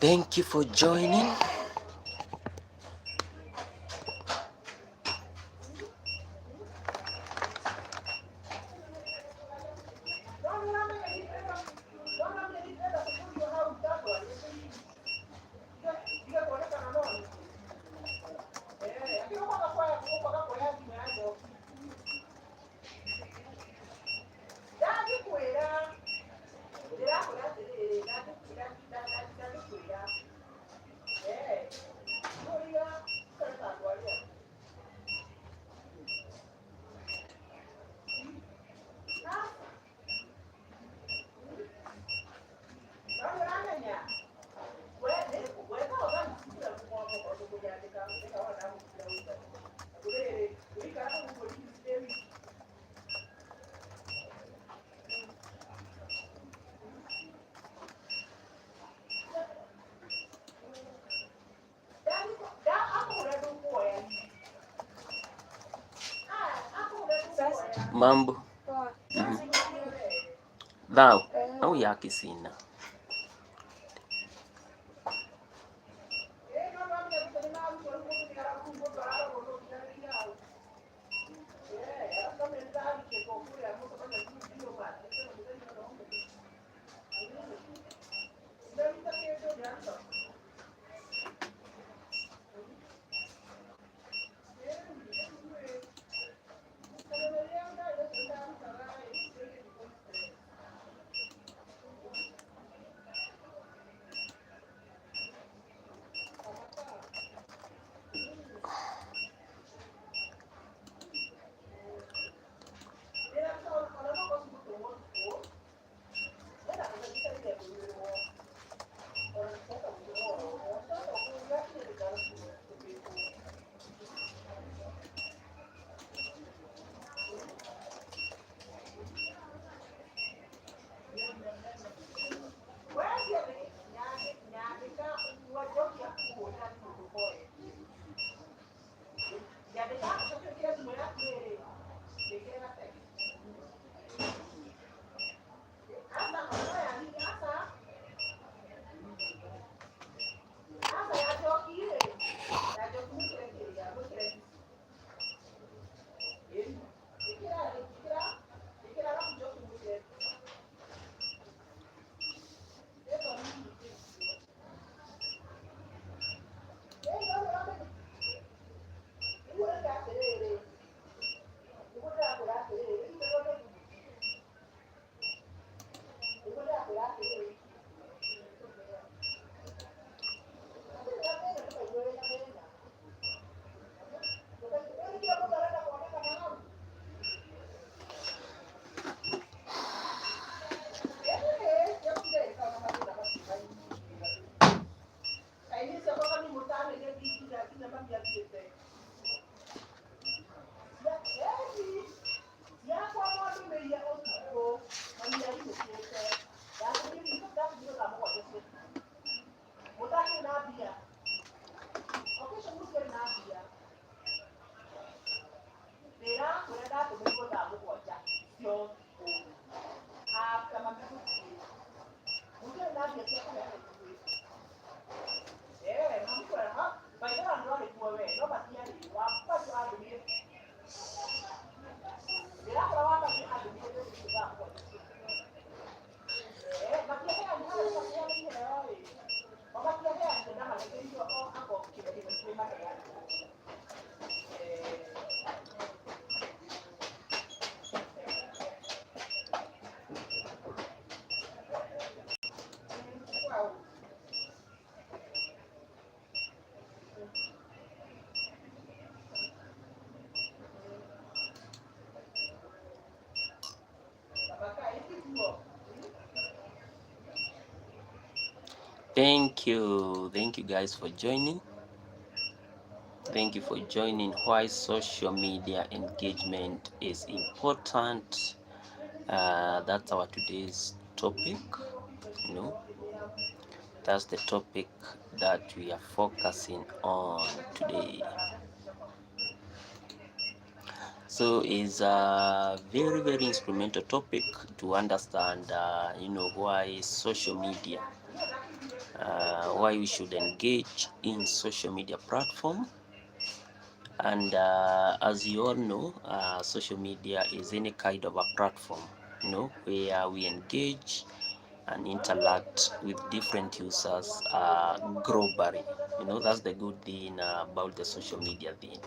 Thank you for joining. Mambo. Thou au yake sina. Thank you guys for joining. Thank you for joining. Why social media engagement is important. That's our today's topic. That's the topic that we are focusing on today. So it's a very, very instrumental topic to understand, why social media why we should engage in social media platform. And as you all know, social media is any kind of a platform, where we engage and interact with different users globally. That's the good thing about the social media thing.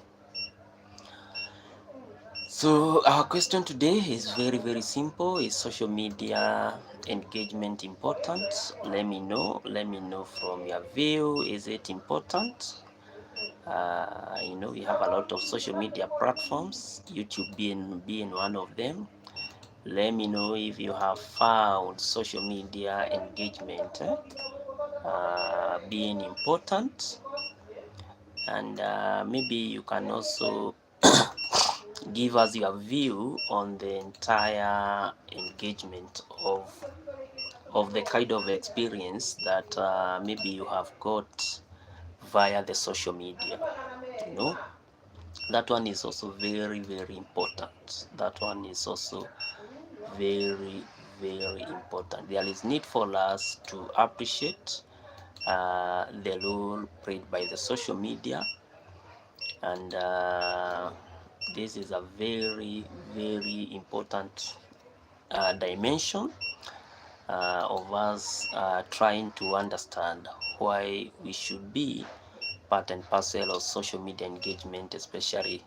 So our question today is very, very simple. Is social media engagement important? Let me know. Let me know from your view. Is it important? We have a lot of social media platforms, YouTube being one of them. Let me know if you have found social media engagement being important, and maybe you can also give us your view on the entire engagement of the kind of experience that maybe you have got via the social media. That one is also very, very important. That one is also very, very important. There is need for us to appreciate the role played by the social media, and this is a very, very important dimension of us trying to understand why we should be part and parcel of social media engagement, especially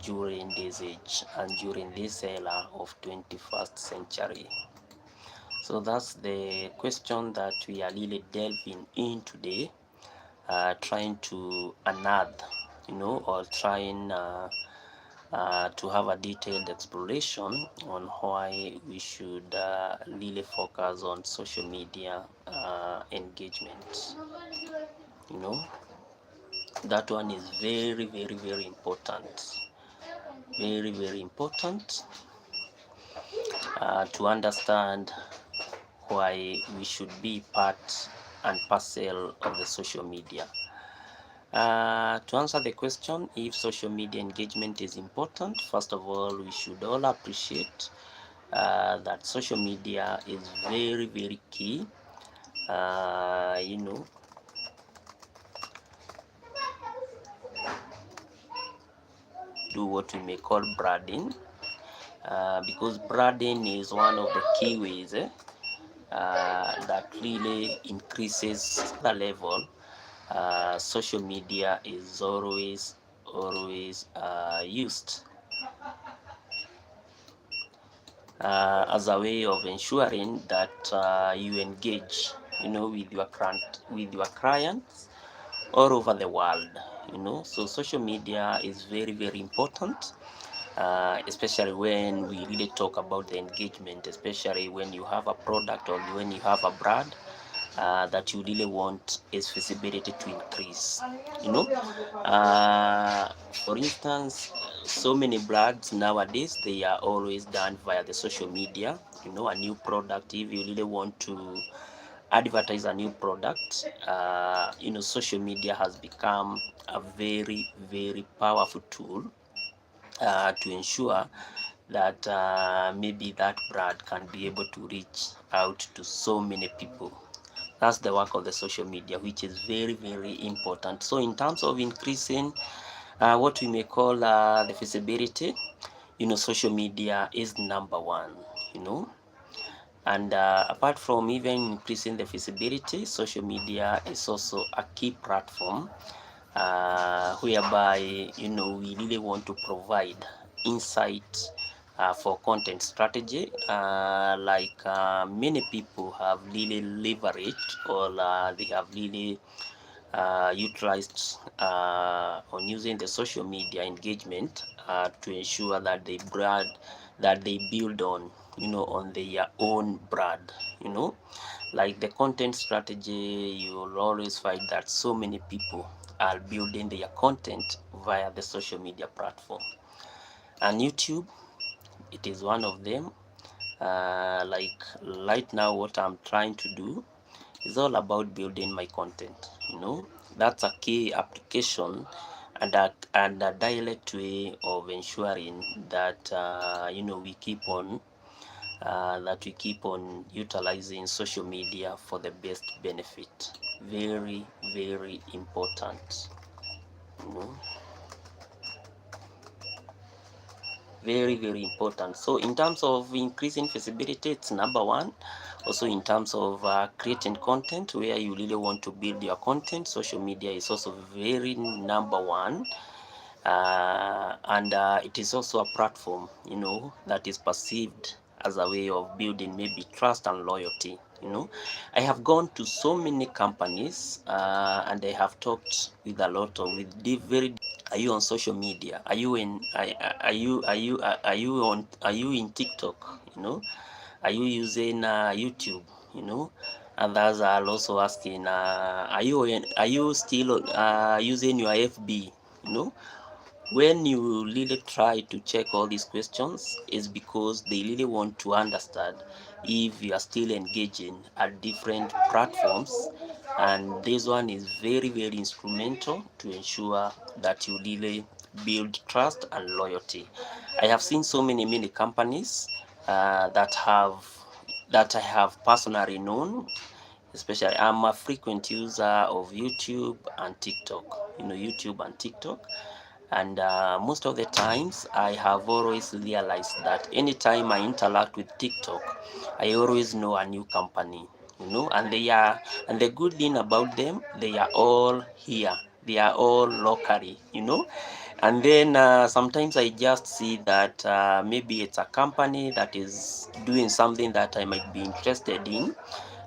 during this age and during this era of 21st century. So that's the question that we are really delving in today, trying to unearth, or trying to have a detailed exploration on why we should really focus on social media engagement. That one is very, very, very important. Very, very important to understand why we should be part and parcel of the social media. To answer the question, if social media engagement is important, first of all, we should all appreciate that social media is very, very key. Do what we may call branding, because branding is one of the key ways that really increases the level. Social media is always used as a way of ensuring that you engage, with your clients all over the world. So social media is very, very important, especially when we really talk about the engagement, especially when you have a product or when you have a brand that you really want its visibility to increase. For instance, so many brands nowadays, they are always done via the social media. A new product, if you really want to advertise a new product, social media has become a very, very powerful tool to ensure that maybe that brand can be able to reach out to so many people. That's the work of the social media, which is very, very important. So in terms of increasing what we may call the visibility, social media is number one, and apart from even increasing the visibility, social media is also a key platform whereby we really want to provide insight for content strategy, like many people have really leveraged, or they have really utilized on using the social media engagement to ensure that they build on their own brand. Like the content strategy, you will always find that so many people are building their content via the social media platform, and YouTube, it is one of them. Like right now, what I'm trying to do is all about building my content. That's a key application and a direct way of ensuring that we keep on that we keep on utilizing social media for the best benefit. Very, very important. You know? Very, very important. So in terms of increasing visibility, it's number one. Also in terms of creating content, where you really want to build your content, social media is also very number one. And it is also a platform, that is perceived as a way of building maybe trust and loyalty. I have gone to so many companies, and I have talked with a lot of very. Are you on social media? Are you in? Are you in TikTok? Are you using YouTube? Others are also asking, are you still using your FB? You know, when you really try to check all these questions, is because they really want to understand if you are still engaging at different platforms, and this one is very, very instrumental to ensure that you really build trust and loyalty. I have seen so many companies that I have personally known. Especially, I'm a frequent user of YouTube and TikTok. YouTube and TikTok. And most of the times, I have always realized that anytime I interact with TikTok, I always know a new company. And the good thing about them, they are all here. They are all locally. And then sometimes I just see that maybe it's a company that is doing something that I might be interested in,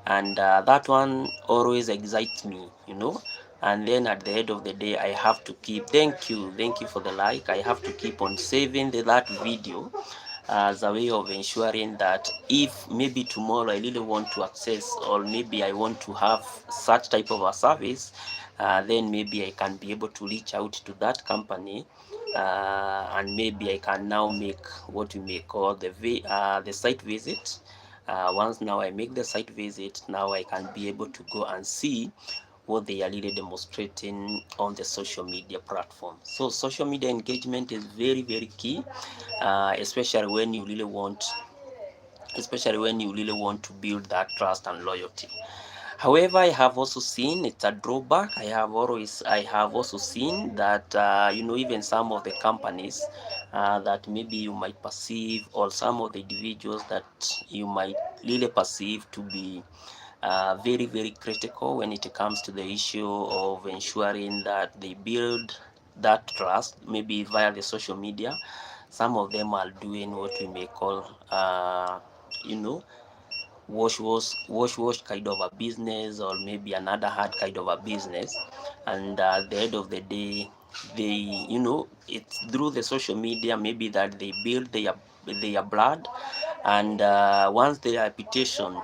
and that one always excites me. And then at the end of the day, I have to keep, thank you for the like, I have to keep on saving that video as a way of ensuring that if maybe tomorrow I really want to access, or maybe I want to have such type of a service, then maybe I can be able to reach out to that company, and maybe I can now make what we may call the site visit. Once now I make the site visit, now I can be able to go and see what they are really demonstrating on the social media platform. So social media engagement is very, very key, especially when you really want to build that trust and loyalty. However, I have also seen it's a drawback. I have also seen that even some of the companies that maybe you might perceive, or some of the individuals that you might really perceive to be very, very critical when it comes to the issue of ensuring that they build that trust, maybe via the social media. Some of them are doing what we may call, you know, wash kind of a business, or maybe another hard kind of a business. And at the end of the day, it's through the social media maybe that they build their blood. And once their reputation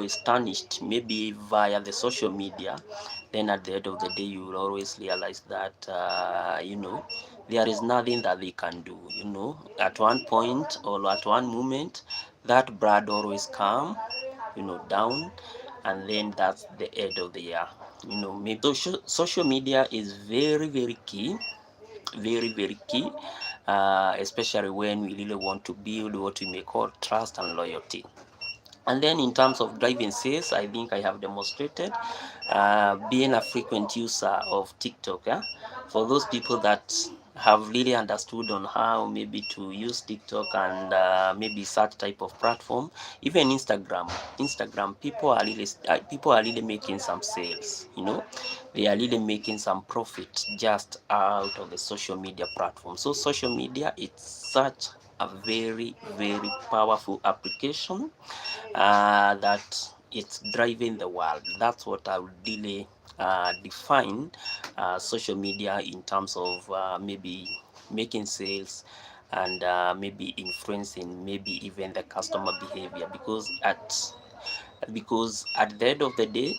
is tarnished, maybe via the social media, then at the end of the day you will always realize that there is nothing that they can do. At one point or at one moment, that blood always come down, and then that's the end of the year. Maybe social media is very, very key, very, very key, especially when we really want to build what we may call trust and loyalty. And then in terms of driving sales, I think I have demonstrated being a frequent user of TikTok. Yeah? For those people that have really understood on how maybe to use TikTok and maybe such type of platform, even Instagram, people are really making some sales. They are really making some profit just out of the social media platform. So social media, it's such a very, very powerful application that it's driving the world. That's what I would really define social media in terms of maybe making sales, and maybe influencing maybe even the customer behavior, because at the end of the day,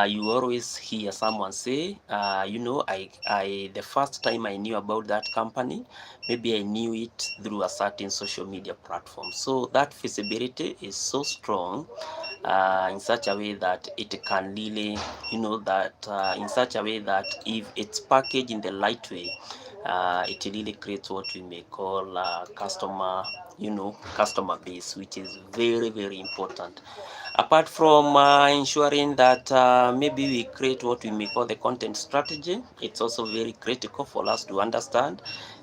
you always hear someone say, the first time I knew about that company, maybe I knew it through a certain social media platform. So that visibility is so strong, in such a way that it can really, in such a way that if it's packaged in the light way, it really creates what we may call customer customer base, which is very, very important. Apart from ensuring that maybe we create what we may call the content strategy, it's also very critical for us to understand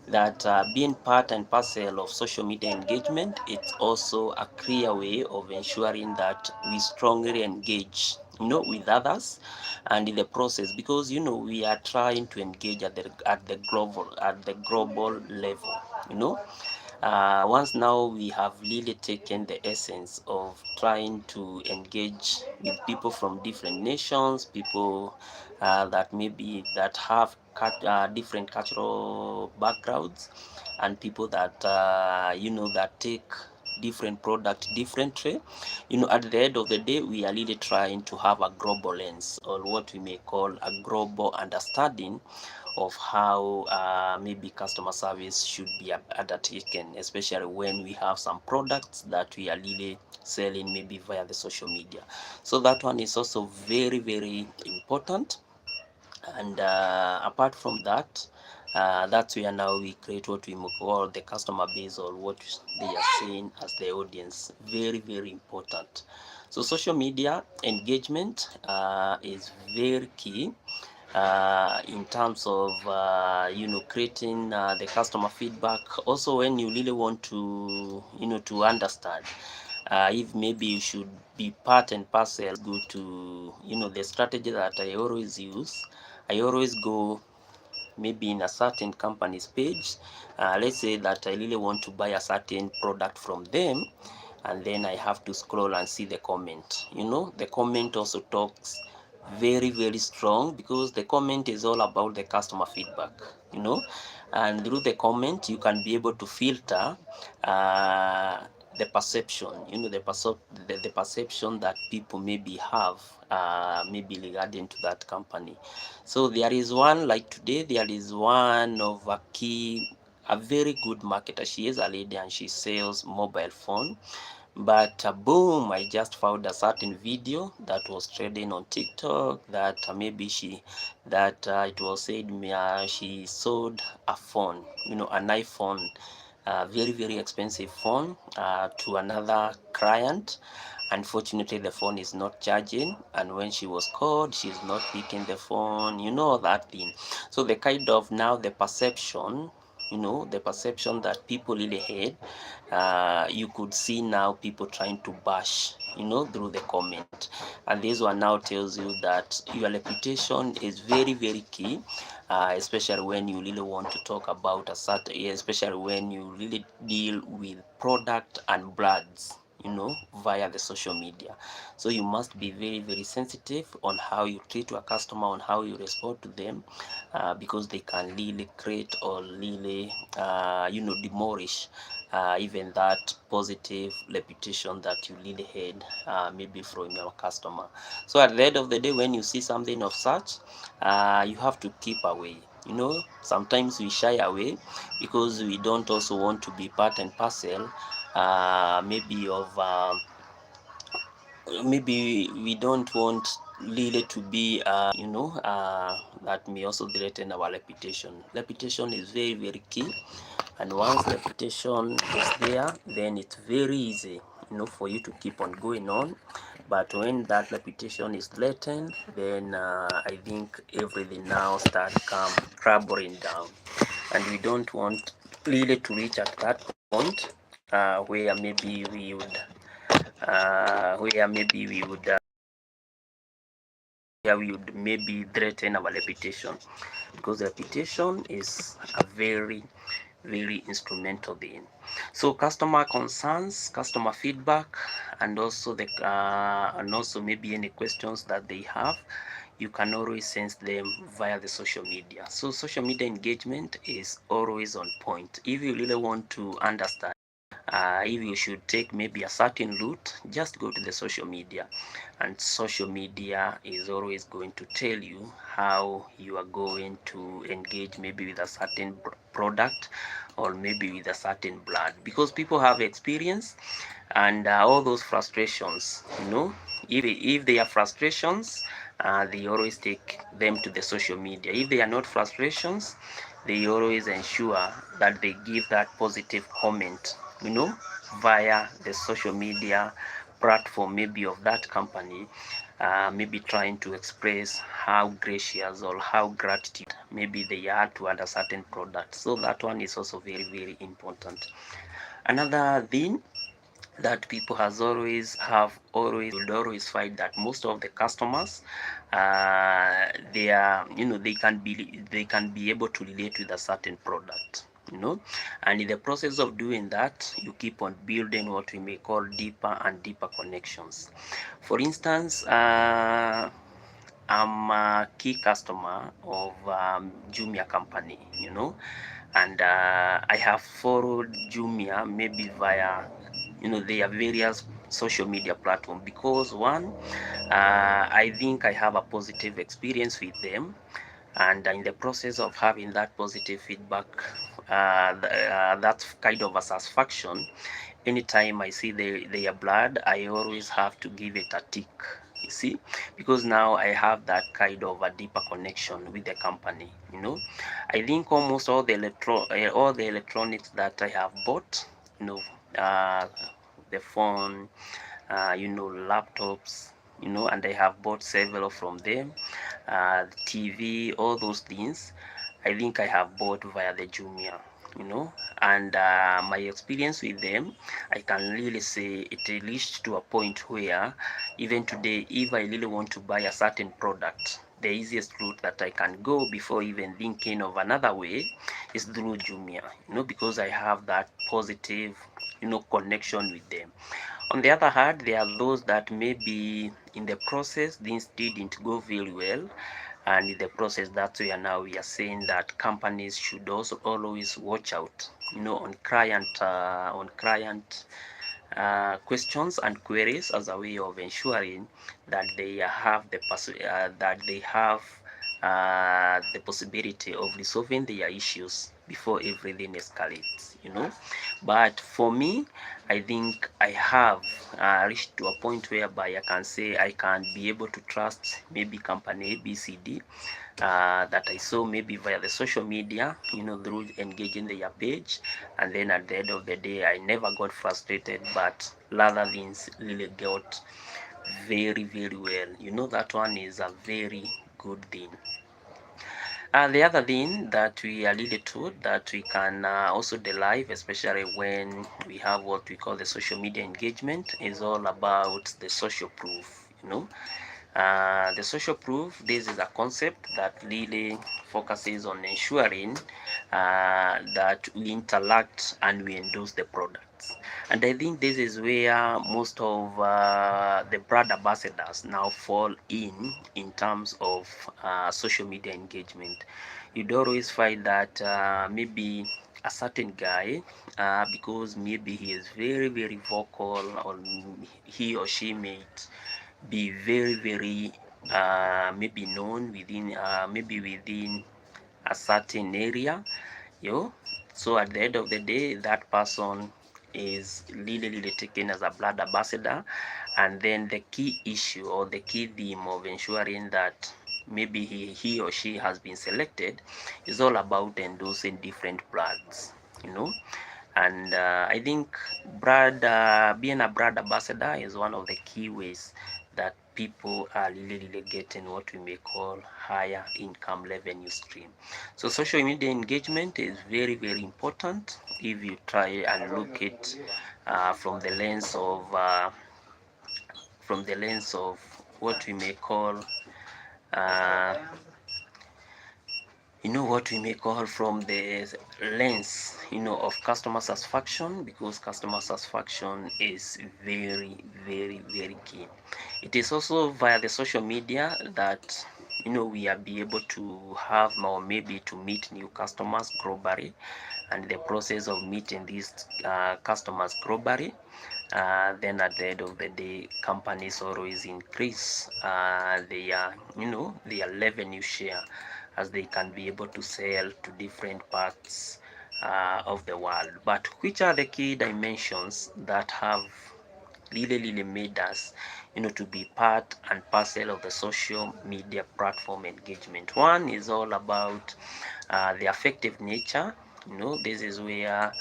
that being part and parcel of social media engagement, it's also a clear way of ensuring that we strongly engage with others and in the process, because we are trying to engage at the global level. Once now we have really taken the essence of trying to engage with people from different nations, people that maybe that have different cultural backgrounds, and people that that take different product differently. At the end of the day, we are really trying to have a global lens, or what we may call a global understanding of how maybe customer service should be undertaken, especially when we have some products that we are really selling maybe via the social media. So that one is also very, very important. And apart from that, that's where now we create what we call the customer base, or what they are seeing as the audience. Very, very important. So social media engagement is very key in terms of creating the customer feedback. Also, when you really want to to understand if maybe you should be part and parcel, go to the strategy that I always use. I always go maybe in a certain company's page. Let's say that I really want to buy a certain product from them, and then I have to scroll and see the comment. The comment also talks very, very strong, because the comment is all about the customer feedback. And through the comment you can be able to filter the perception, the perception that people maybe have maybe regarding to that company. So there is one, like today, there is one of a very good marketer. She is a lady and she sells mobile phone. But boom, I just found a certain video that was trending on TikTok, that maybe it was said she sold a phone, an iPhone, very, very expensive phone, to another client. Unfortunately, the phone is not charging, and when she was called, she's not picking the phone, that thing. So the kind of now the perception, the perception that people really had, you could see now people trying to bash, through the comment. And this one now tells you that your reputation is very, very key, especially when you really want to talk about a certain, especially when you really deal with product and brands, via the social media. So you must be very, very sensitive on how you treat your customer, on how you respond to them, because they can really create or really demolish even that positive reputation that you really had maybe from your customer. So at the end of the day, when you see something of such, you have to keep away. Sometimes we shy away because we don't also want to be part and parcel maybe of maybe we don't want really to be that may also threaten our reputation. Reputation is very, very key, and once reputation is there, then it's very easy for you to keep on going on. But when that reputation is threatened, then I think everything now starts come crumbling down, and we don't want really to reach at that point where maybe we would maybe threaten our reputation, because reputation is a very, very instrumental thing. So customer concerns, customer feedback, and also maybe any questions that they have, you can always sense them via the social media. So social media engagement is always on point. If you really want to understand if you should take maybe a certain route, just go to the social media, and social media is always going to tell you how you are going to engage maybe with a certain product, or maybe with a certain brand, because people have experience, and all those frustrations, if they are frustrations, they always take them to the social media. If they are not frustrations, they always ensure that they give that positive comment, you know, via the social media platform maybe of that company, maybe trying to express how gracious or how gratitude maybe they are toward a certain product. So that one is also very, very important. Another thing that people has always have always would always find that most of the customers, they are, you know, they can be able to relate with a certain product, you know, and in the process of doing that, you keep on building what we may call deeper and deeper connections. For instance, I'm a key customer of Jumia company, you know, and I have followed Jumia maybe via, you know, their various social media platform, because one, I think I have a positive experience with them, and in the process of having that positive feedback, that's kind of a satisfaction. Anytime I see their blood, I always have to give it a tick, you see, because now I have that kind of a deeper connection with the company, you know. I think almost all the electronics that I have bought, you know, the phone, you know, laptops, you know, and I have bought several from them, TV, all those things, I think I have bought via the Jumia, you know, and my experience with them, I can really say it reached to a point where even today, if I really want to buy a certain product, the easiest route that I can go before even thinking of another way is through Jumia, you know, because I have that positive, you know, connection with them. On the other hand, there are those that maybe in the process things didn't go very well, and in the process, that's where now we are saying that companies should also always watch out, you know, on client questions and queries, as a way of ensuring that they have the possibility of resolving their issues before everything escalates, you know. But for me, I think I have reached to a point whereby I can say I can be able to trust maybe company ABCD, that I saw maybe via the social media, you know, through engaging their page, and then at the end of the day, I never got frustrated, but rather things really got very, very well. You know, that one is a very good thing. The other thing that we are really told that we can also derive, especially when we have what we call the social media engagement, is all about the social proof, you know. The social proof, this is a concept that really focuses on ensuring that we interact and we endorse the products. And I think this is where most of the brand ambassadors now fall in terms of social media engagement. You'd always find that maybe a certain guy, because maybe he is very, very vocal, or he or she may be very, very maybe known within maybe within a certain area, you know. So at the end of the day, that person is really, really taken as a brand ambassador, and then the key issue or the key theme of ensuring that maybe he or she has been selected is all about endorsing different brands, you know. And I think being a brand ambassador is one of the key ways that people are really, really getting what we may call higher income revenue stream. So social media engagement is very, very important if you try and look it from the lens of what we may call uh, what we may call from the lens, of customer satisfaction, because customer satisfaction is very, very, very key. It is also via the social media that we are be able to have, or maybe to meet new customers globally, and the process of meeting these customers globally, then at the end of the day, companies always increase their revenue share, as they can be able to sell to different parts of the world. But which are the key dimensions that have really made us to be part and parcel of the social media platform engagement? One is all about the affective nature. This is where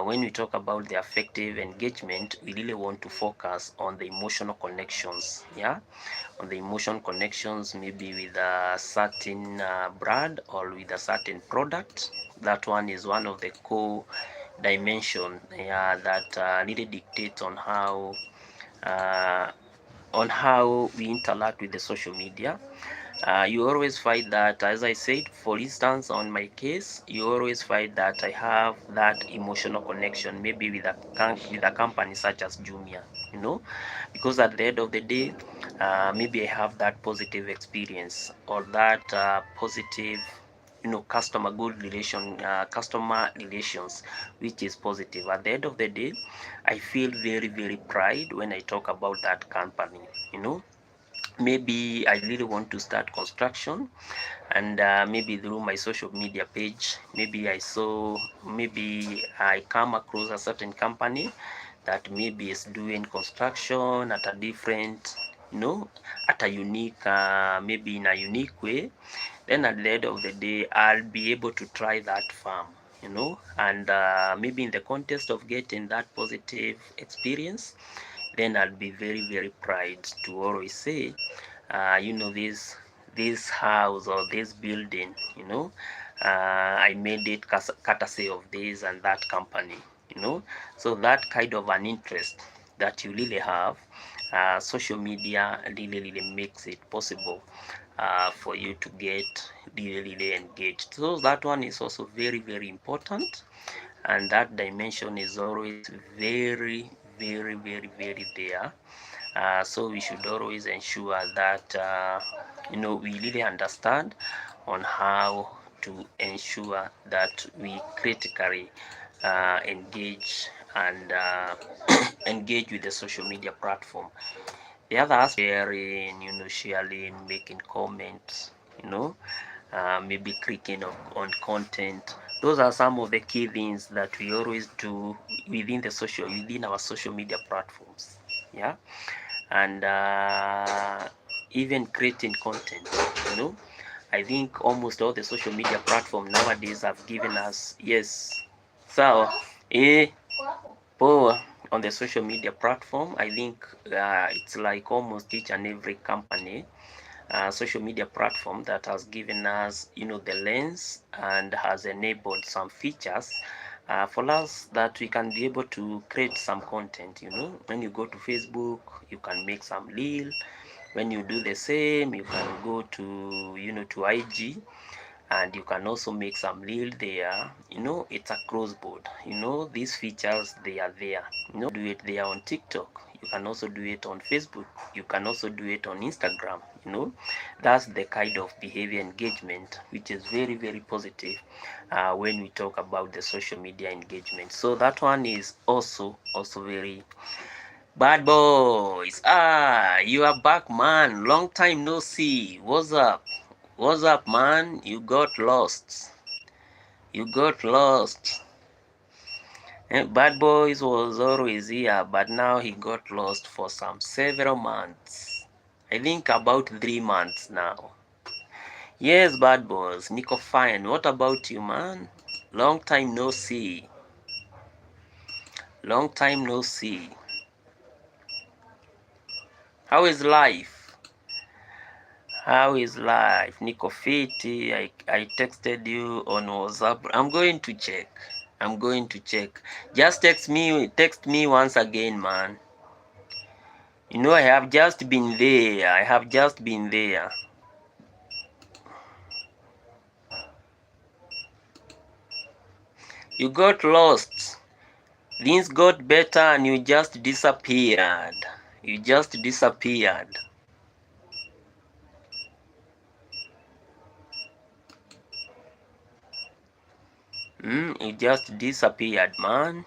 When we talk about the effective engagement, we really want to focus on the emotional connections, yeah, on the emotional connections, maybe with a certain brand or with a certain product. That one is one of the core dimension, yeah, that really dictates uh, on how we interact with the social media. You always find that, as I said, for instance, on my case, you always find that I have that emotional connection, maybe with a company such as Jumia, you know, because at the end of the day, maybe I have that positive experience or that positive, customer relations, which is positive. At the end of the day, I feel very, very pride when I talk about that company, you know. Maybe I really want to start construction, and maybe through my social media page, maybe I come across a certain company that maybe is doing construction at a different, at a unique, maybe in a unique way. Then at the end of the day, I'll be able to try that farm, and maybe in the context of getting that positive experience, then I'll be very, very proud to always say, this house or this building, I made it courtesy of this and that company, so that kind of an interest that you really have, social media really makes it possible for you to get really engaged. So that one is also very, very important, and that dimension is always very, very, very, very there. So we should always ensure that we really understand on how to ensure that we critically engage and engage with the social media platform. The other aspect, sharing, making comments, maybe clicking on content. Those are some of the key things that we always do within our social media platforms. Yeah, and even creating content. You know, I think almost all the social media platforms nowadays have given us, yes. So, poor on the social media platform, I think it's like almost each and every company, social media platform that has given us, the lens and has enabled some features for us that we can be able to create some content. When you go to Facebook, you can make some reel. When you do the same, you can go to, to IG, and you can also make some reel there. It's a crossboard. These features, they are there. Do it there on TikTok. You can also do it on Facebook. You can also do it on Instagram. That's the kind of behavior engagement which is very, very positive when we talk about the social media engagement. So that one is also very bad boys. You are back, man. Long time no see. What's up? What's up, man? You got lost. You got lost. Bad Boys was always here, but now he got lost for some several months. I think about 3 months now. Yes, Bad Boys, Nico fine. What about you, man? Long time no see. Long time no see. How is life? How is life? Nico Fiti, I texted you on WhatsApp. I'm going to check. Just text me once again, man. I have just been there. You got lost. Things got better and you just disappeared. You just disappeared. You just disappeared, man.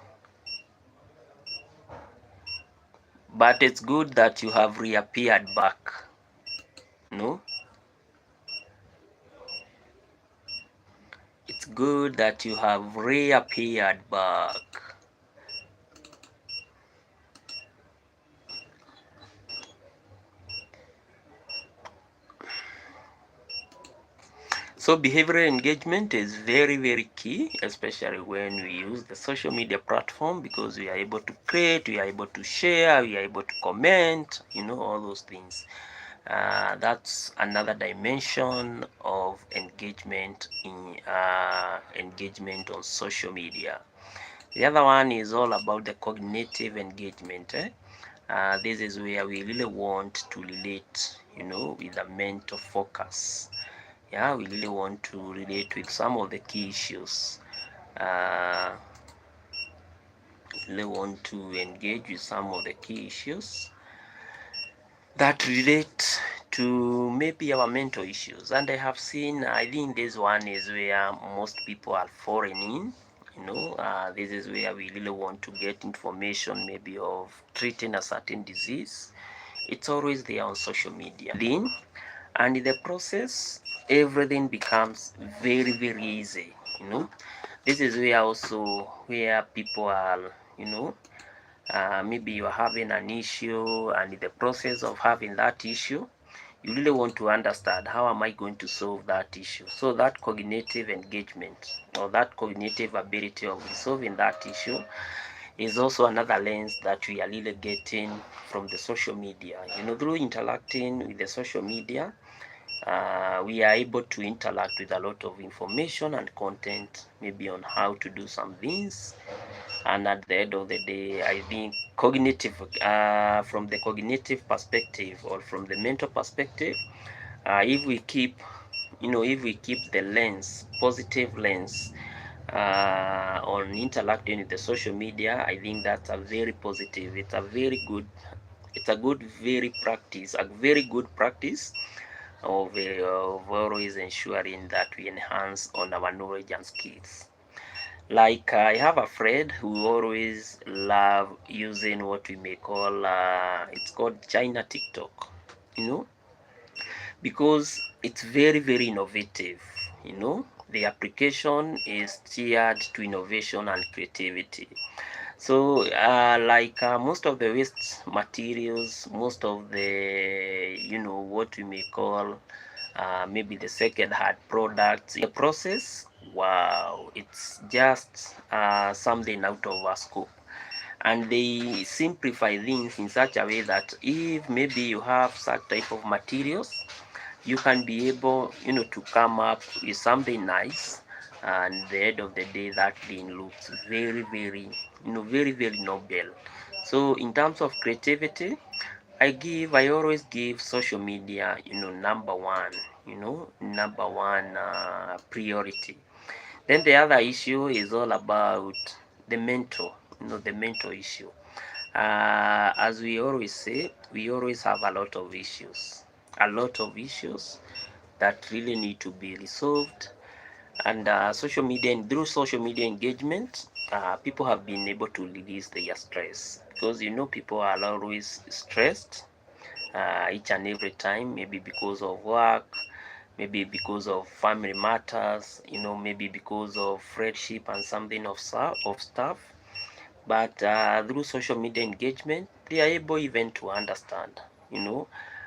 But it's good that you have reappeared back. No? It's good that you have reappeared back. So behavioral engagement is very, very key, especially when we use the social media platform, because we are able to create, we are able to share, we are able to comment, all those things. That's another dimension of engagement on social media. The other one is all about the cognitive engagement. This is where we really want to relate, with the mental focus. Yeah, we really want to relate with some of the key issues. Really want to engage with some of the key issues that relate to maybe our mental issues. And I have seen, I think this one is where most people are falling in. This is where we really want to get information maybe of treating a certain disease. It's always there on social media. And in the process, everything becomes very, very easy. This is where also where people are, maybe you're having an issue, and in the process of having that issue, you really want to understand, how am I going to solve that issue? So that cognitive engagement, or that cognitive ability of resolving that issue, is also another lens that we are really getting from the social media. Through interacting with the social media, we are able to interact with a lot of information and content, maybe on how to do some things. And at the end of the day, I think cognitive, from the cognitive perspective, or from the mental perspective, if we keep the lens, positive lens, on interacting with the social media, I think that's a very positive, it's a very good, very good practice of always ensuring that we enhance on our knowledge and skills. Like, I have a friend who always love using what we may call, it's called China TikTok, because it's very, very innovative. The application is steered to innovation and creativity. So like, most of the waste materials, most of the, what we may call, maybe the second-hand products, in the process, wow, it's just something out of our scope. And they simplify things in such a way that if maybe you have such type of materials, you can be able, to come up with something nice, and at the end of the day, that thing looks very, very, very, very noble. So in terms of creativity, I always give social media, number one, priority. Then the other issue is all about the mental, the mental issue. As we always say, we always have a lot of issues, that really need to be resolved. And through social media engagement, people have been able to release their stress, because people are always stressed, each and every time, maybe because of work, maybe because of family matters, maybe because of friendship and something of stuff. But through social media engagement, they are able even to understand,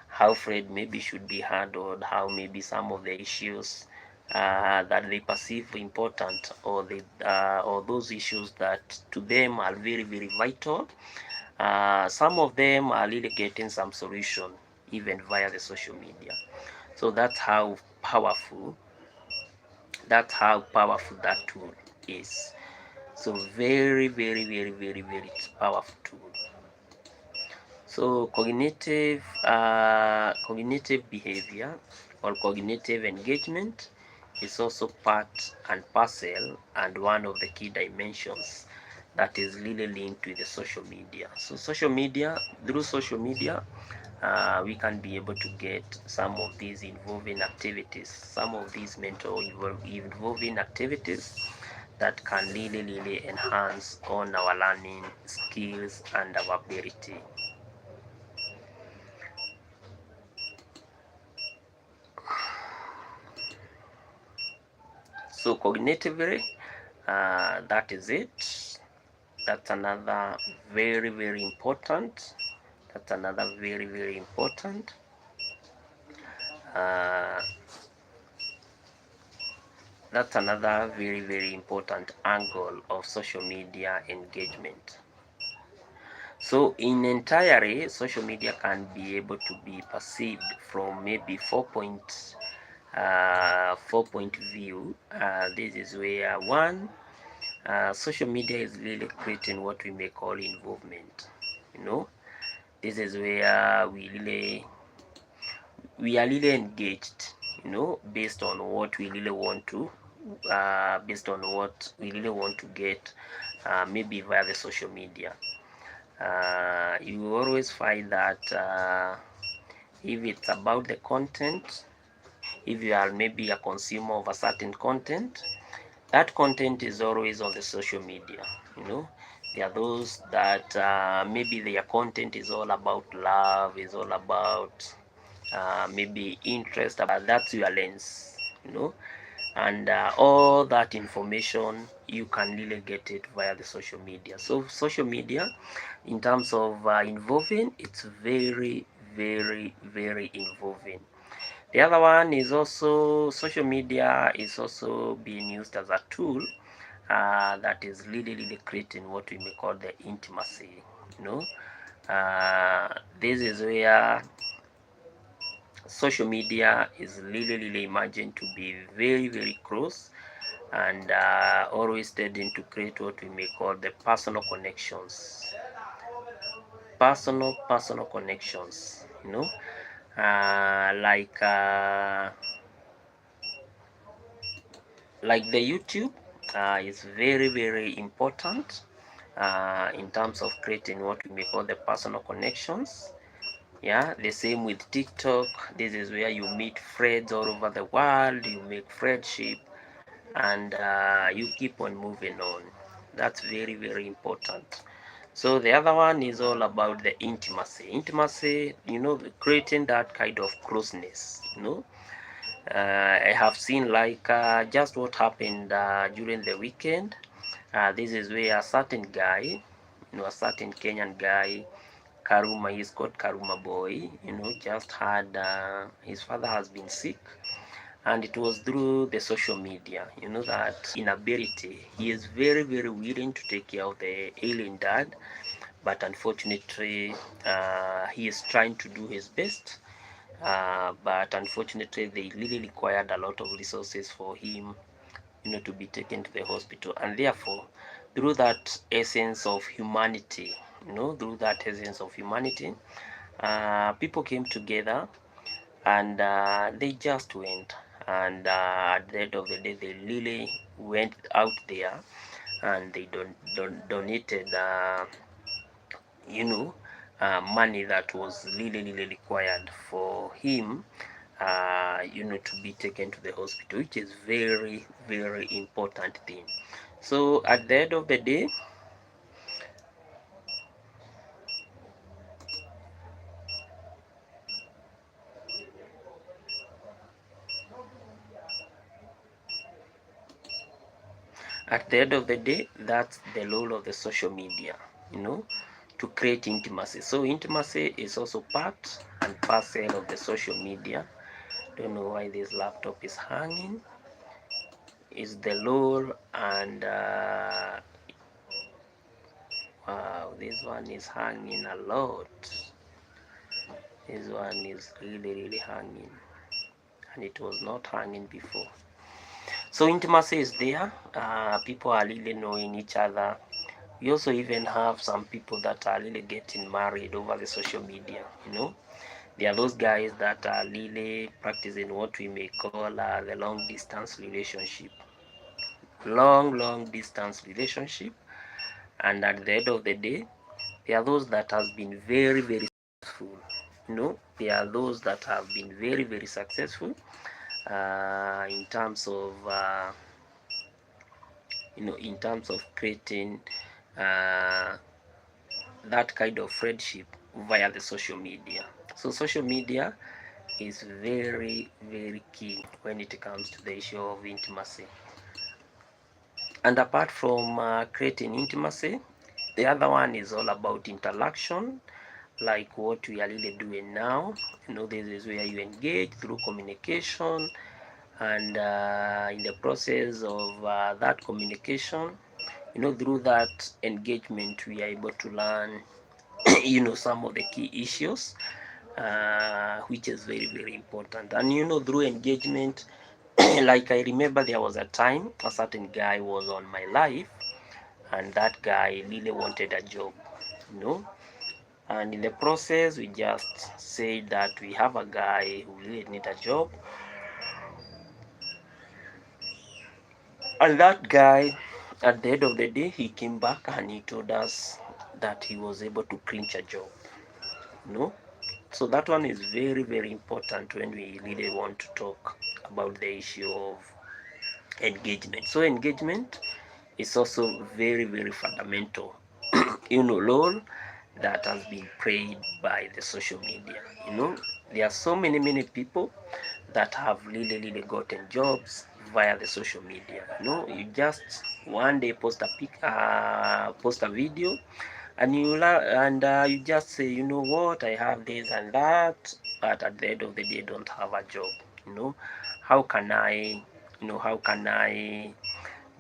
how friend maybe should be handled, how maybe some of the issues that they perceive important, or those issues that to them are very, very vital. Some of them are really getting some solution even via the social media. So that's how powerful that tool is. So very, very, very, very, very powerful tool. So cognitive behavior, or cognitive engagement, is also part and parcel, and one of the key dimensions that is really linked with the social media. So through social media, we can be able to get some of these involving activities, some of these mental involving activities that can really, really enhance on our learning skills and our ability. So cognitively, that is it. That's another very, very important. Uh, That's another very important angle of social media engagement. So in entirety, social media can be able to be perceived from maybe 4 point view. This is where one, social media is really creating what we may call involvement. This is where we are really engaged, based on what we really want to, get, maybe via the social media. You will always find that if it's about the content, if you are maybe a consumer of a certain content, that content is always on the social media. There are those that maybe their content is all about love, is all about maybe interest. That's your lens, and all that information you can really get it via the social media. So social media, in terms of involving, it's very involving. The other one is also, social media is also being used as a tool that is really creating what we may call the intimacy. This is where social media is really imagined to be very close, and always tending to create what we may call the personal connections. Personal connections, like the YouTube is very important in terms of creating what we may call the personal connections. Yeah, the same with TikTok. This is where you meet friends all over the world, you make friendship, and you keep on moving on. That's very important. So the other one is all about the intimacy, creating that kind of closeness. I have seen just what happened during the weekend. This is where a certain guy, a certain Kenyan guy, Karuma, he's called Karuma Boy, just had his father has been sick, and it was through the social media, that inability. He is very willing to take care of the ailing dad, but unfortunately, he is trying to do his best. But unfortunately, they really required a lot of resources for him, to be taken to the hospital. And therefore, through that essence of humanity, people came together, and they just went. And at the end of the day, they really went out there, and they donated, money that was really required for him, to be taken to the hospital, which is very important thing. So at the end of the day, that's the role of the social media, to create intimacy. So intimacy is also part and parcel of the social media. Don't know why this laptop is hanging. Is the role, and wow, this one is hanging a lot. This one is really hanging, and it was not hanging before. So intimacy is there. People are really knowing each other. We also even have some people that are really getting married over the social media. There are those guys that are really practicing what we may call the long distance relationship. Long distance relationship. And at the end of the day, there are those that has been very successful. There are those that have been very successful in terms of creating that kind of friendship via the social media. So social media is very key when it comes to the issue of intimacy. And apart from creating intimacy, the other one is all about interaction, like what we are really doing now. This is where you engage through communication, and in the process of that communication, through that engagement, we are able to learn some of the key issues, which is very, very important. And through engagement, like I remember there was a time a certain guy was on my life, and that guy really wanted a job, and in the process we just said that we have a guy who really need a job, and that guy, at the end of the day, he came back and he told us that he was able to clinch a job, so that one is very, very important when we really want to talk about the issue of engagement. So engagement is also very, very fundamental role that has been played by the social media. There are so many people that have really, really gotten jobs via the social media. You just one day post a video, and you just say, what, I have this and that, but at the end of the day don't have a job. How can I how can I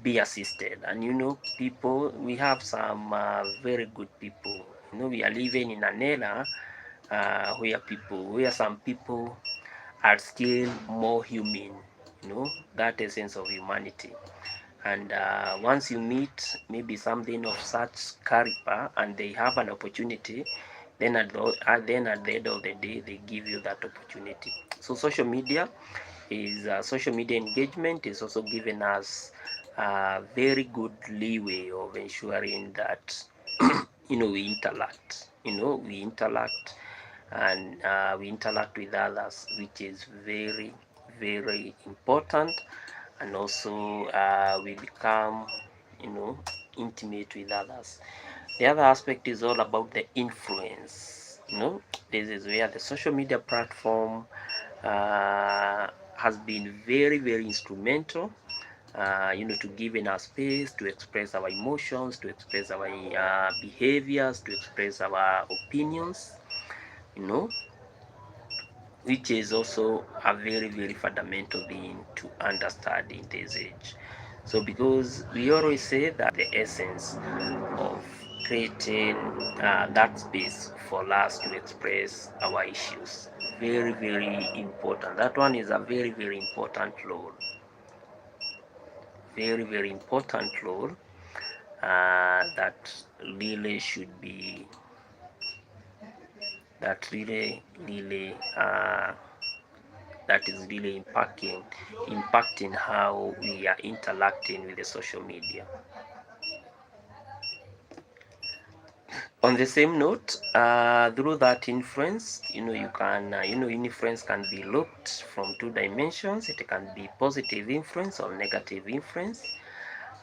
be assisted? And people, we have some very good people. We are living in an era where some people are still more human, that essence of humanity. And once you meet maybe something of such caliber and they have an opportunity, then at the end of the day, they give you that opportunity. So social media engagement is also giving us a very good leeway of ensuring that we interact, and we interact with others, which is very, very important. And also we become intimate with others. The other aspect is all about the influence. This is where the social media platform has been very, very instrumental, to giving us space to express our emotions, to express our behaviors, to express our opinions, you know, which is also a very, very fundamental thing to understand in this age. So because we always say that the essence of creating that space for us to express our issues, very, very important. That one is a very, very important role. Very, very important role that really should be, that really, really that is really impacting how we are interacting with the social media. On the same note, through that influence, you can, influence can be looked from two dimensions. It can be positive influence or negative influence.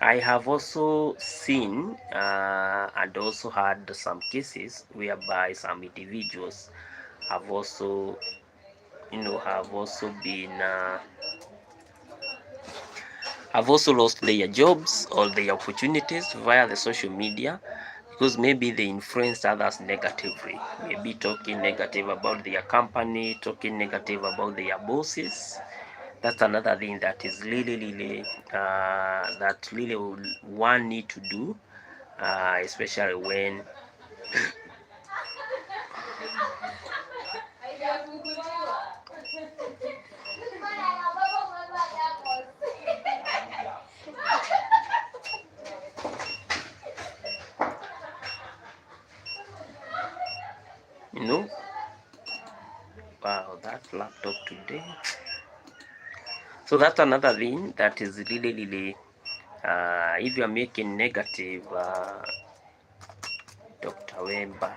I have also seen and also had some cases whereby some individuals have also, have also lost their jobs or their opportunities via the social media, because maybe they influenced others negatively, maybe talking negative about their company, talking negative about their bosses. That's another thing that is really that really one need to do, especially when wow, that laptop today. So that's another thing that is really if you are making negative Dr. Wemba,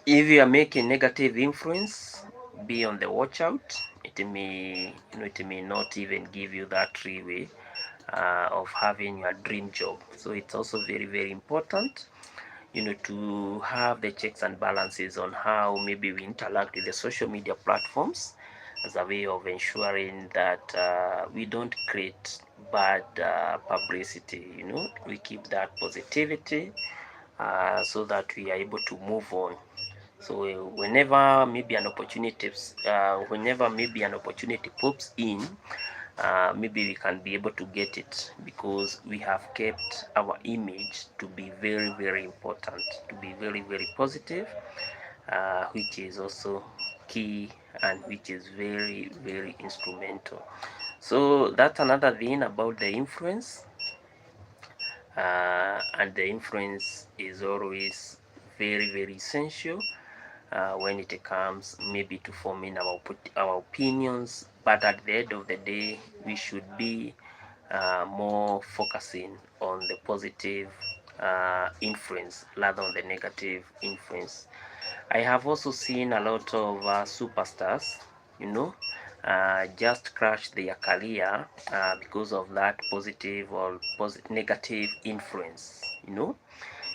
if you are making negative influence, be on the watch out. It may not even give you that freeway of having your dream job. So it's also very important, to have the checks and balances on how maybe we interact with the social media platforms, as a way of ensuring that we don't create bad publicity. We keep that positivity so that we are able to move on. So whenever maybe an opportunity pops in, maybe we can be able to get it, because we have kept our image to be very, very important, to be very, very positive, which is also key, and which is very, very instrumental. So that's another thing about the influence, and the influence is always very, very essential when it comes maybe to forming our opinions. But at the end of the day, we should be more focusing on the positive influence rather than the negative influence. I have also seen a lot of superstars, you know, just crash their career because of that positive or negative influence, you know,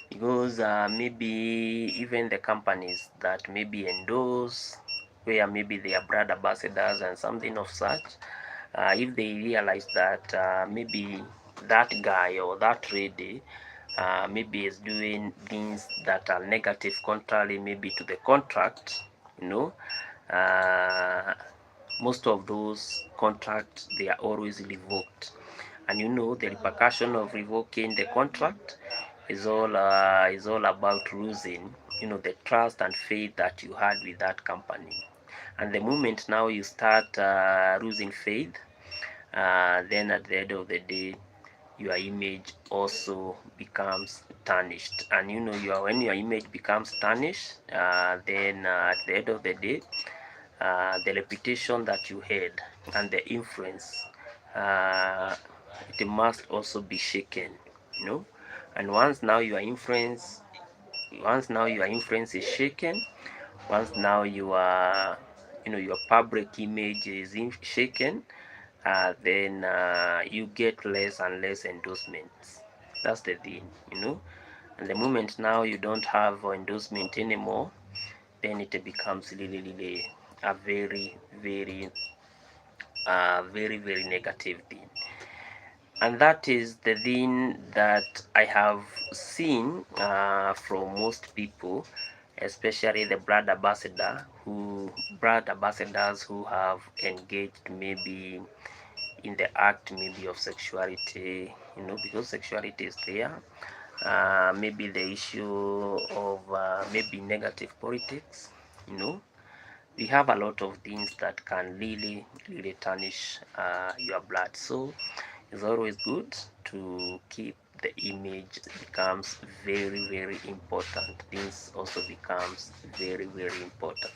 because maybe even the companies that maybe endorse, where maybe they are brand ambassadors and something of such, if they realize that maybe that guy or that lady maybe is doing things that are negative, contrary maybe to the contract, you know, uh, most of those contracts, they are always revoked. And you know, the repercussion of revoking the contract is all about losing, you know, the trust and faith that you had with that company. And the moment now you start losing faith, then at the end of the day, your image also becomes tarnished. And you know, when your image becomes tarnished, then at the end of the day, the reputation that you had and the influence, uh, it must also be shaken, you know. And once now your influence is shaken, once now your public image is shaken, then you get less and less endorsements. That's the thing, you know. And the moment now you don't have endorsement anymore, then it becomes really, really a very, very, very, very negative thing. And that is the thing that I have seen from most people, especially the brand ambassadors who have engaged maybe in the act maybe of sexuality, you know, because sexuality is there. Maybe the issue of maybe negative politics, you know. We have a lot of things that can really, really tarnish your blood. So it's always good to keep the image. It becomes very, very important. This also becomes very, very important.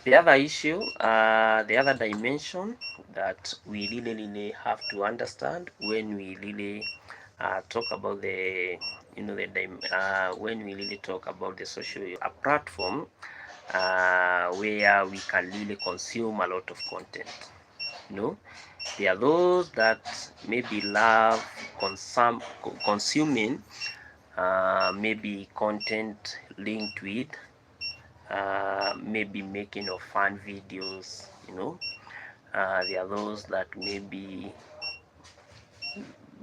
The other issue, the other dimension that we really, really have to understand when we really talk about the, you know, when we really talk about the social platform, where we can really consume a lot of content. You know, there are those that maybe love consuming maybe content linked with maybe making of fun videos, you know. There are those that maybe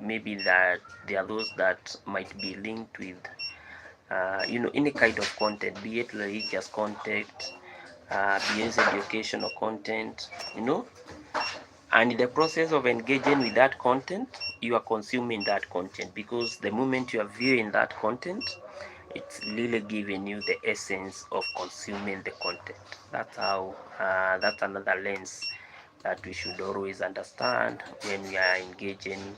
that there are those that might be linked with you know, any kind of content, be it religious content, be it educational content, you know. And in the process of engaging with that content, you are consuming that content, because the moment you are viewing that content, it's really giving you the essence of consuming the content. That's how that's another lens that we should always understand when we are engaging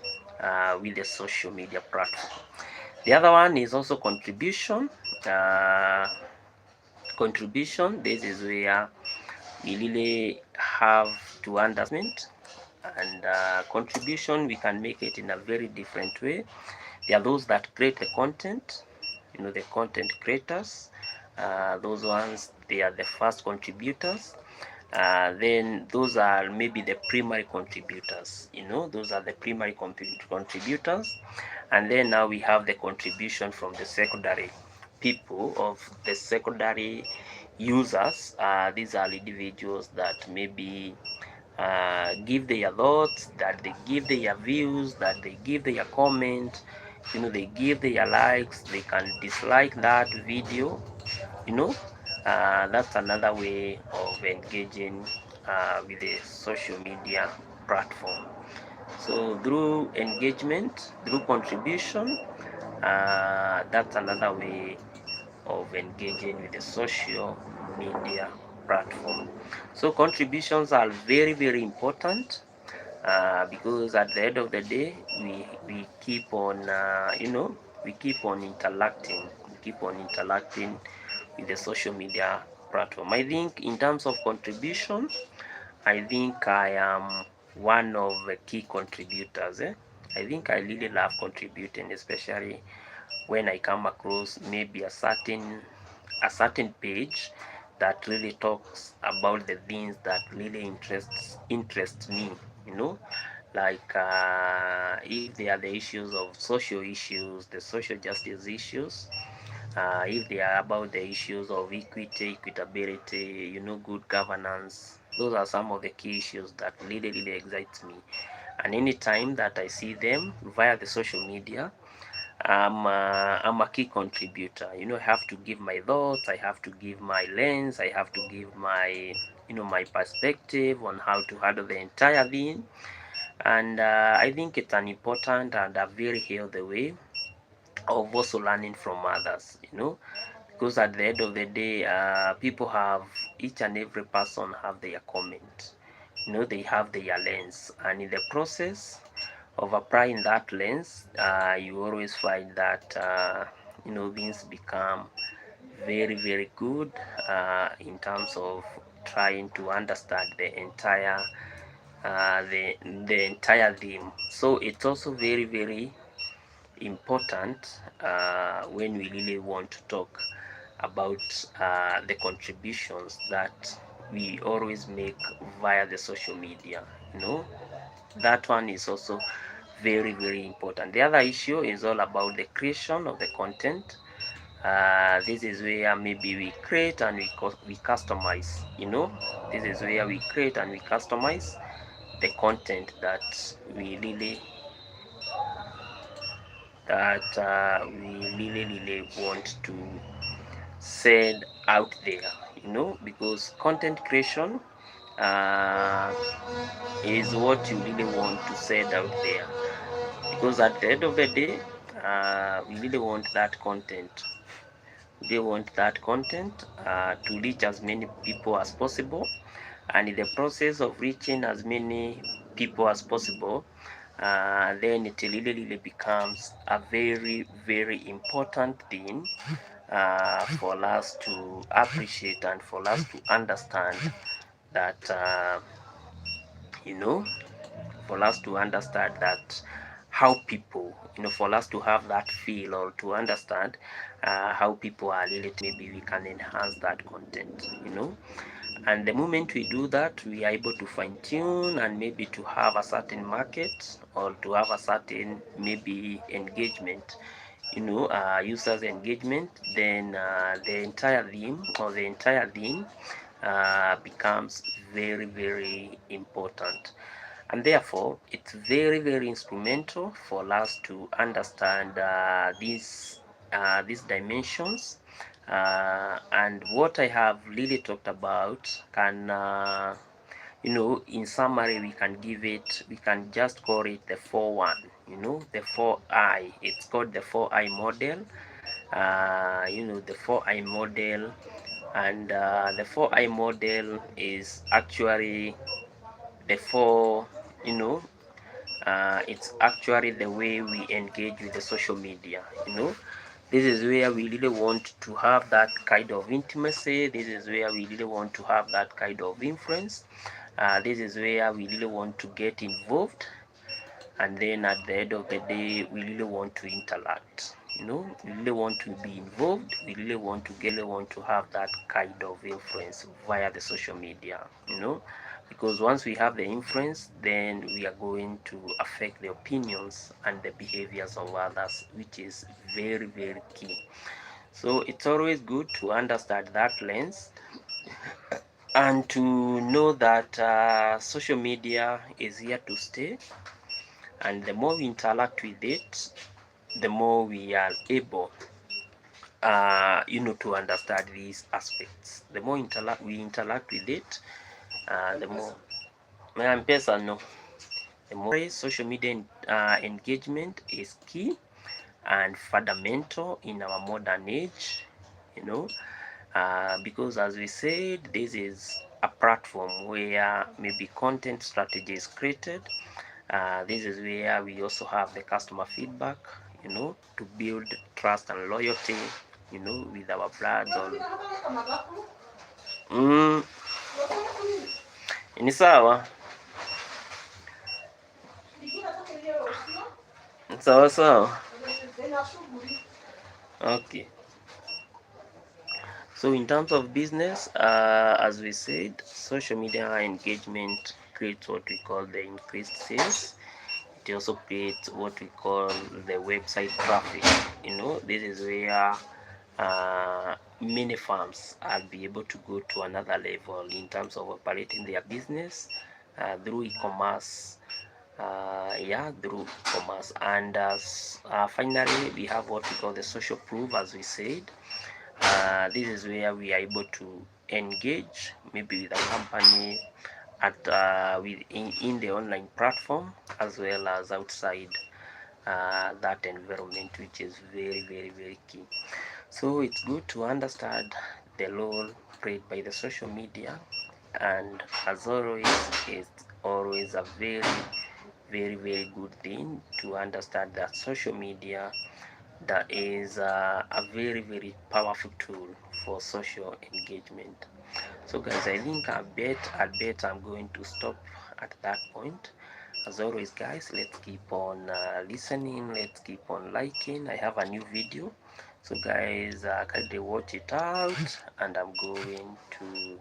with the social media platform. The other one is also contribution. Contribution, this is where we really have to understand, and contribution, we can make it in a very different way. There are those that create the content, you know, the content creators. Those ones, they are the first contributors. Then those are maybe the primary contributors, you know, those are the primary contributors. And then now we have the contribution from the secondary people, of the secondary users. These are individuals that maybe give their thoughts, that they give their views, that they give their comment, you know, they give their likes, they can dislike that video, you know. That's another way of engaging with the social media platform. So through engagement, through contribution, that's another way of engaging with the social media platform. So contributions are very, very important, because at the end of the day, we keep on we keep on interacting, with the social media platform. I think in terms of contribution, I think I am one of the key contributors. I think I really love contributing, especially when I come across maybe a certain page that really talks about the things that really interest me, you know, like if they are the issues of social issues, the social justice issues, if they are about the issues of equity, equitability, good governance. Those are some of the key issues that really, really excites me. And anytime that I see them via the social media, I'm a key contributor. I have to give my thoughts, I have to give my lens, I have to give my perspective on how to handle the entire thing. And I think it's an important and a very healthy way of also learning from others, because at the end of the day, people have, each and every person have their comment, they have their lens, and in the process of applying that lens, you always find that things become very, very good, in terms of trying to understand the entire theme. So it's also very, very important, when we really want to talk about the contributions that we always make via the social media. That one is also very, very important. The other issue is all about the creation of the content. This is where maybe we create and we customize. This is where we create and we customize the content that we really want to send out there. Because content creation uh, is what you really want to send out there, because at the end of the day, we really want that content. They want that content to reach as many people as possible, and in the process of reaching as many people as possible, then it really, really becomes a very, very important thing for us to appreciate and for us to understand that you know for us to understand that how people, for us to have that feel or to understand how people are related, maybe we can enhance that content. And the moment we do that, we are able to fine tune and maybe to have a certain market or to have a certain maybe engagement, users engagement. Then the entire theme or the entire thing becomes very, very important. And therefore, it's very, very instrumental for us to understand these dimensions. And what I have really talked about can, in summary, we can just call it the 4-1, the 4I. It's called the 4I model, the 4I model. And the 4I model is actually the four, you know, it's actually the way we engage with the social media. This is where we really want to have that kind of intimacy. This is where we really want to have that kind of influence. This is where we really want to get involved. And then at the end of the day, we really want to interact. We really want to be involved. We really want to have that kind of influence via the social media. Because once we have the influence, then we are going to affect the opinions and the behaviors of others, which is very, very key. So it's always good to understand that lens and to know that social media is here to stay, and the more we interact with it, the more we are able to understand these aspects. The more we interact with it, the more no. The more social media engagement is key and fundamental in our modern age, because as we said, this is a platform where maybe content strategy is created. This is where we also have the customer feedback, to build trust and loyalty, with our brands on. Ni sawa sawa sawa. Okay. So in terms of business, as we said, social media engagement creates what we call the increased sales. It also creates what we call the website traffic. This is where many firms will be able to go to another level in terms of operating their business through e-commerce. Through e-commerce. And finally, we have what we call the social proof, as we said. This is where we are able to engage maybe with a company in the online platform, as well as outside that environment, which is very, very, very key. So it's good to understand the role played by the social media, and as always, it's always a very, very, very good thing to understand that social media, that is a very, very powerful tool for social engagement. So guys, I think I bet I'm going to stop at that point. As always guys, let's keep on listening, let's keep on liking. I have a new video, so guys, kindly watch it out, and I'm going to